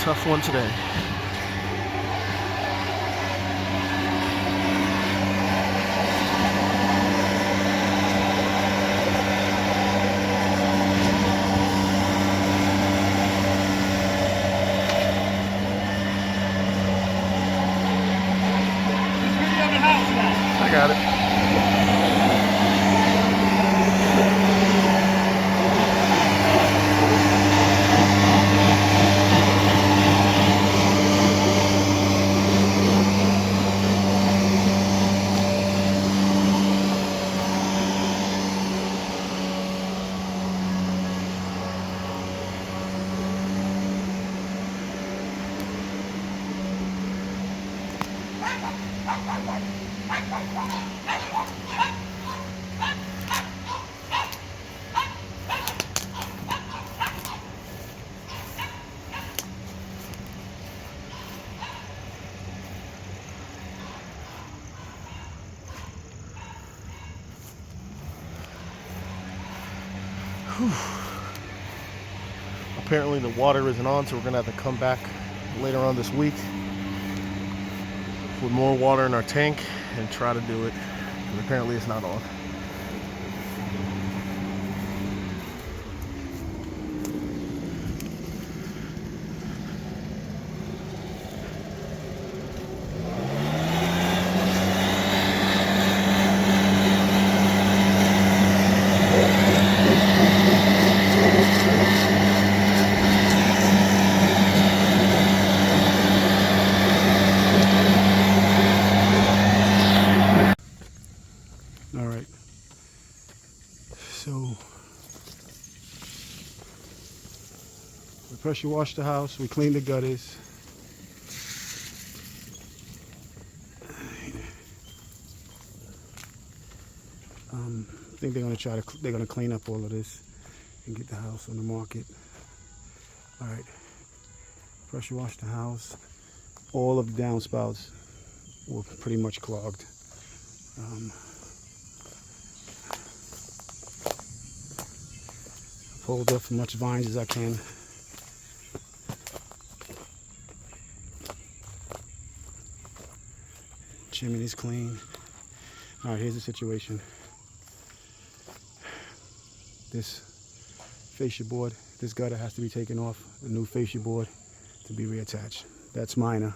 Tough one today. I got it. Apparently the water isn't on, so we're gonna have to come back later on this week with more water in our tank and try to do it, because apparently it's not on. All right, so we pressure washed the house, we cleaned the gutters. I think they're gonna clean up all of this and get the house on the market. All right, pressure washed the house. All of the downspouts were pretty much clogged. Pulled up as much vines as I can. Chimney's clean. All right, here's the situation. This fascia board, this gutter has to be taken off. A new fascia board to be reattached. That's minor.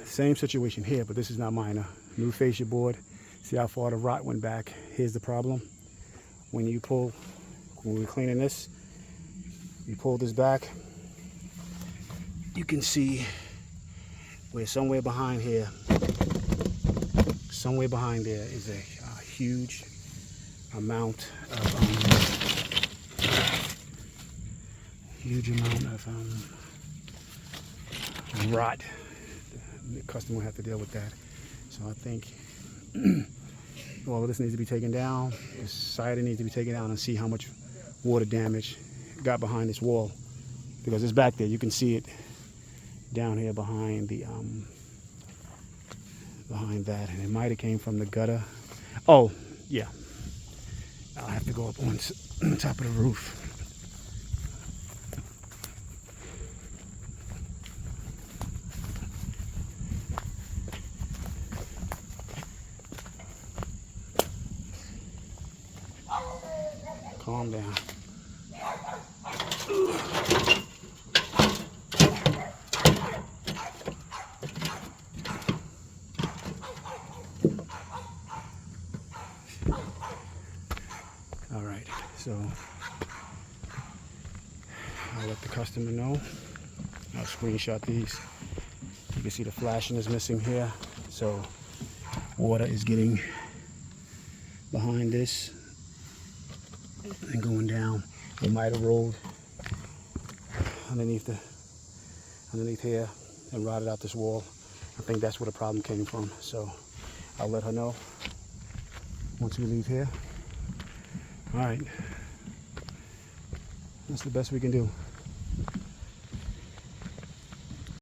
Same situation here, but this is not minor. New fascia board. See how far the rot went back? Here's the problem. When we're cleaning this, you pull this back, you can see where somewhere behind there is a huge amount of rot. The customer will have to deal with that. So I think all of this needs to be taken down. The siding needs to be taken down and see how much water damage got behind this wall, because it's back there. You can see it down here behind the behind that, and it might have came from the gutter. Oh yeah, I'll have to go up on top of the roof. Calm down. All right, so I'll let the customer know. I'll screenshot these. You can see the flashing is missing here, so water is getting behind this and going down. It might have rolled underneath here and rotted out this wall. I think that's where the problem came from. So I'll let her know once we leave here. All right, that's the best we can do.